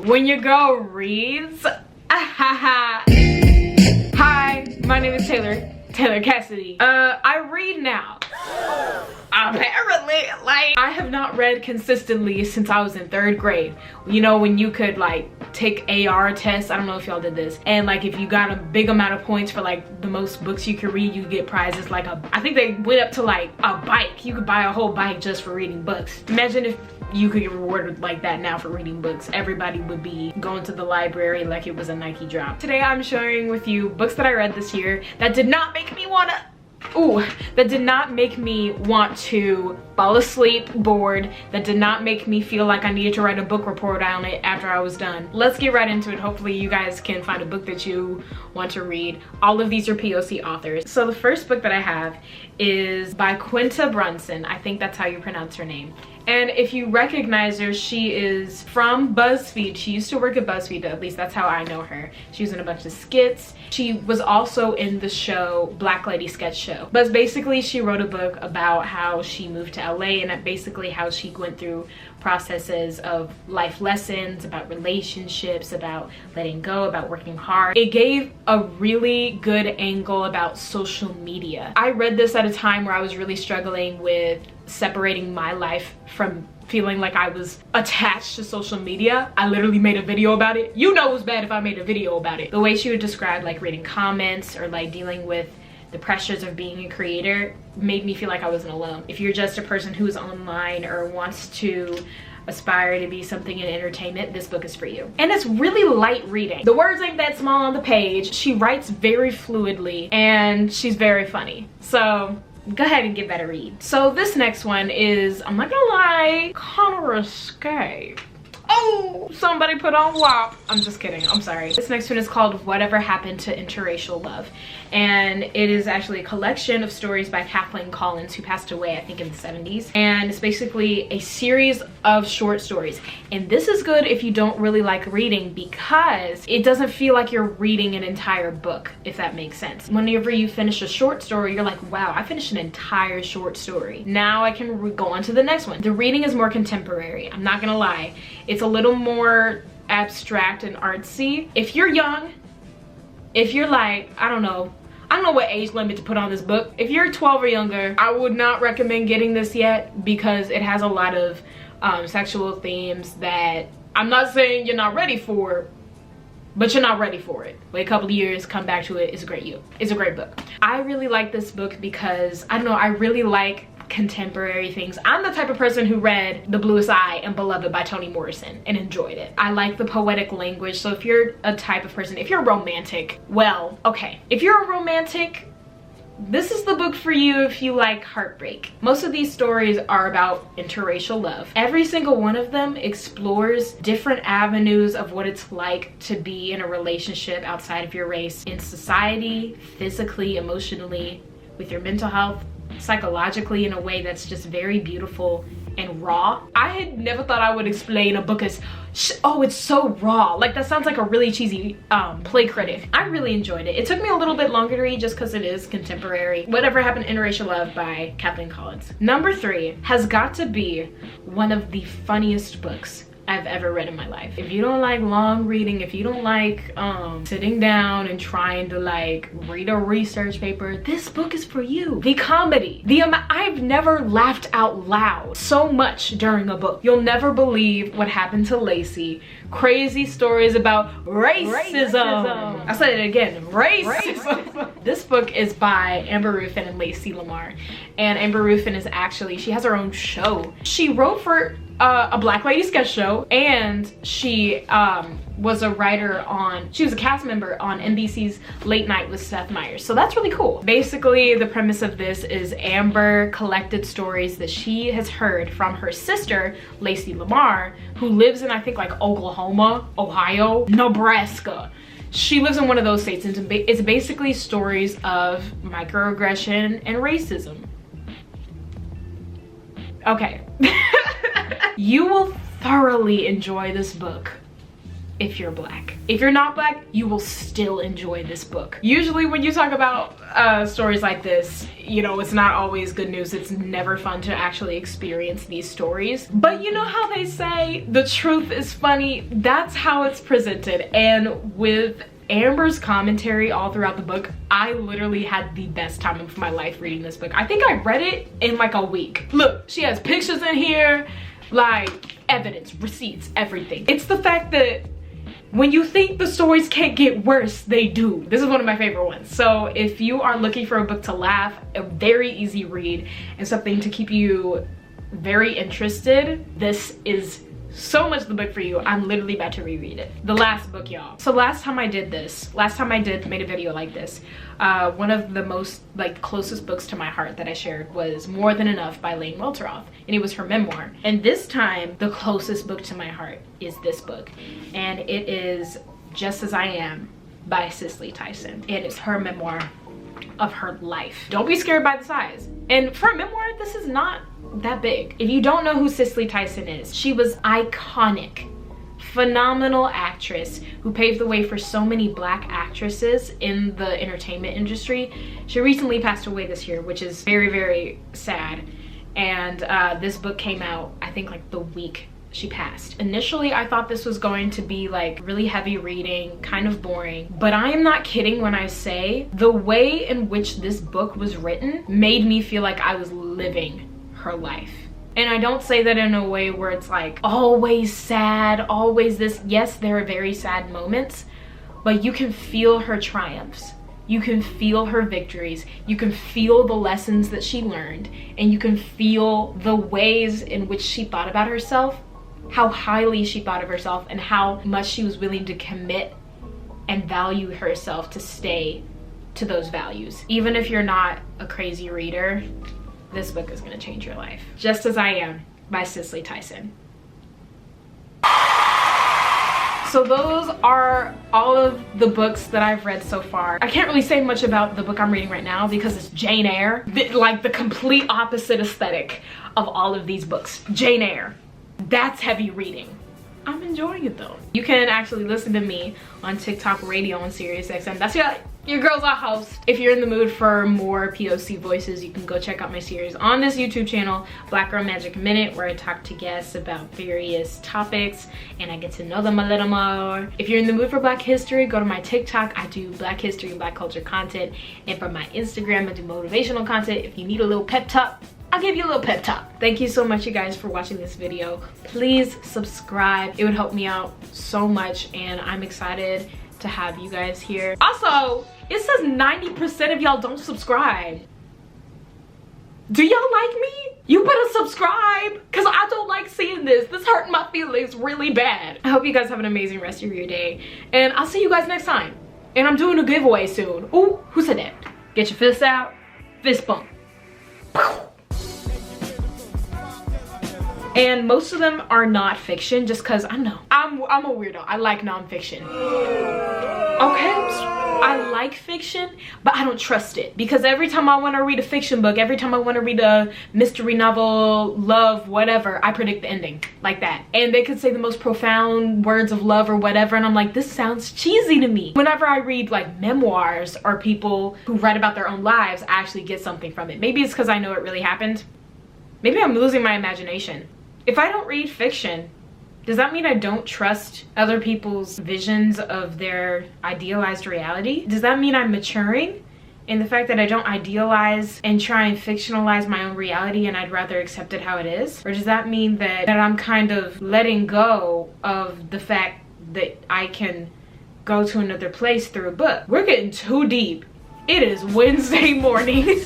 when your girl reads. Hi, my name is Taylor Cassidy. I read now. Apparently, like, I have not read consistently since I was in 3rd grade. You know, when you could like take AR tests, I don't know if y'all did this, and like if you got a big amount of points for like the most books you could read, you get prizes. Like I think they went up to like a bike. You could buy a whole bike just for reading books. Imagine if you could get rewarded like that now for reading books. Everybody would be going to the library like it was a Nike drop. Today I'm sharing with you books that I read this year that did not make me want to fall asleep bored, that did not make me feel like I needed to write a book report on it after I was done. Let's get right into it. Hopefully you guys can find a book that you want to read. All of these are POC authors. So the first book that I have is by Quinta Brunson. I think that's how you pronounce her name. And if you recognize her, she is from BuzzFeed. She used to work at BuzzFeed, at least that's how I know her. She was in a bunch of skits. She was also in the show Black Lady Sketch Show. But basically she wrote a book about how she moved to LA and basically how she went through processes of life lessons, about relationships, about letting go, about working hard. It gave a really good angle about social media. I read this at a time where I was really struggling with separating my life from feeling like I was attached to social media. I literally made a video about it. You know it was bad if I made a video about it. The way she would describe like reading comments or like dealing with the pressures of being a creator made me feel like I wasn't alone. If you're just a person who's online or wants to aspire to be something in entertainment, this book is for you. And it's really light reading. The words ain't that small on the page. She writes very fluidly and she's very funny. So go ahead and give that a read. So this next one is, I'm not gonna lie, kind of risque. Oh, somebody put on WAP. I'm just kidding, I'm sorry. This next one is called Whatever Happened to Interracial Love. And it is actually a collection of stories by Kathleen Collins, who passed away, I think, in the 70s. And it's basically a series of short stories. And this is good if you don't really like reading because it doesn't feel like you're reading an entire book, if that makes sense. Whenever you finish a short story, you're like, wow, I finished an entire short story. Now I can go on to the next one. The reading is more contemporary, I'm not gonna lie. It's a little more abstract and artsy. If you're young, if you're like, I don't know what age limit to put on this book. If you're 12 or younger, I would not recommend getting this yet because it has a lot of sexual themes that I'm not saying you're not ready for, but you're not ready for it. Wait a couple of years, come back to it. It's a great book. I really like this book because, I don't know, I really like contemporary things. I'm the type of person who read The Bluest Eye and Beloved by Toni Morrison and enjoyed it. I like the poetic language. So if you're a type of person, if you're romantic, well, okay. If you're a romantic, this is the book for you if you like heartbreak. Most of these stories are about interracial love. Every single one of them explores different avenues of what it's like to be in a relationship outside of your race, in society, physically, emotionally, with your mental health, psychologically, in a way that's just very beautiful and raw. I had never thought I would explain a book as, oh, it's so raw. Like, that sounds like a really cheesy play critic. I really enjoyed it. It took me a little bit longer to read just because it is contemporary. Whatever Happened to Interracial Love by Kathleen Collins. Number 3 has got to be one of the funniest books I've ever read in my life. If you don't like long reading, if you don't like sitting down and trying to like read a research paper, this book is for you. The comedy, I've never laughed out loud so much during a book. You'll never believe what happened to Lacey. Crazy stories about racism. I said it again, racism. This book is by Amber Ruffin and Lacey Lamar. And Amber Ruffin is actually, she has her own show. She wrote for a Black Lady Sketch Show, and she was a writer on, she was a cast member on NBC's Late Night with Seth Meyers. So that's really cool. Basically, the premise of this is Amber collected stories that she has heard from her sister, Lacey Lamar, who lives in, I think, like Oklahoma, Ohio, Nebraska. She lives in one of those states, and it's basically stories of microaggression and racism. Okay. You will thoroughly enjoy this book. if you're black. If you're not black, you will still enjoy this book. Usually when you talk about stories like this, you know, it's not always good news. It's never fun to actually experience these stories. But you know how they say the truth is funny? That's how it's presented. And with Amber's commentary all throughout the book, I literally had the best time of my life reading this book. I think I read it in like a week. Look, she has pictures in here, like evidence, receipts, everything. It's the fact that when you think the stories can't get worse, they do. This is one of my favorite ones. So if you are looking for a book to laugh, a very easy read, and something to keep you very interested, this is so much the book for you. I'm literally about to reread it. The last book, y'all. So last time I made a video like this, one of the most closest books to my heart that I shared was More Than Enough by Elaine Welteroth, and it was her memoir. And this time, the closest book to my heart is this book, and it is Just As I Am by Cicely Tyson. It is her memoir of her life. Don't be scared by the size. And for a memoir, this is not that big. If you don't know who Cicely Tyson is, she was iconic, phenomenal actress who paved the way for so many black actresses in the entertainment industry. She recently passed away this year, which is very, very sad. And this book came out, I think, like the week she passed. Initially, I thought this was going to be like really heavy reading, kind of boring, but I am not kidding when I say the way in which this book was written made me feel like I was living her life. And I don't say that in a way where it's like always sad, always this. Yes, there are very sad moments, but you can feel her triumphs. You can feel her victories. You can feel the lessons that she learned, and you can feel the ways in which she thought about herself, how highly she thought of herself, and how much she was willing to commit and value herself to stay to those values. Even if you're not a crazy reader, this book is gonna change your life. Just As I Am by Cicely Tyson. So those are all of the books that I've read so far. I can't really say much about the book I'm reading right now because it's Jane Eyre. Like the complete opposite aesthetic of all of these books. Jane Eyre. That's heavy reading. I'm enjoying it though. You can actually listen to me on TikTok Radio on SiriusXM. That's your girl's a host. If you're in the mood for more POC voices, you can go check out my series on this YouTube channel, Black Girl Magic Minute, where I talk to guests about various topics and I get to know them a little more. If you're in the mood for Black history, go to my TikTok. I do Black history and Black culture content. And for my Instagram, I do motivational content. If you need a little pep talk, I'll give you a little pep talk. Thank you so much, you guys, for watching this video. Please subscribe. It would help me out so much, and I'm excited to have you guys here. Also, it says 90% of y'all don't subscribe. Do y'all like me? You better subscribe, because I don't like seeing this. This hurting my feelings really bad. I hope you guys have an amazing rest of your day, and I'll see you guys next time. And I'm doing a giveaway soon. Ooh, who said that? Get your fists out. Fist bump. And most of them are not fiction, just because I know I'm a weirdo. I like nonfiction. Okay, I like fiction, but I don't trust it, because every time I want to read a fiction book, every time I want to read a mystery novel, love, whatever, I predict the ending like that. And they could say the most profound words of love or whatever, and I'm like, this sounds cheesy to me. Whenever I read like memoirs or people who write about their own lives, I actually get something from it. Maybe it's because I know it really happened. Maybe I'm losing my imagination. If I don't read fiction, does that mean I don't trust other people's visions of their idealized reality? Does that mean I'm maturing in the fact that I don't idealize and try and fictionalize my own reality and I'd rather accept it how it is? Or does that mean that I'm kind of letting go of the fact that I can go to another place through a book? We're getting too deep. It is Wednesday morning.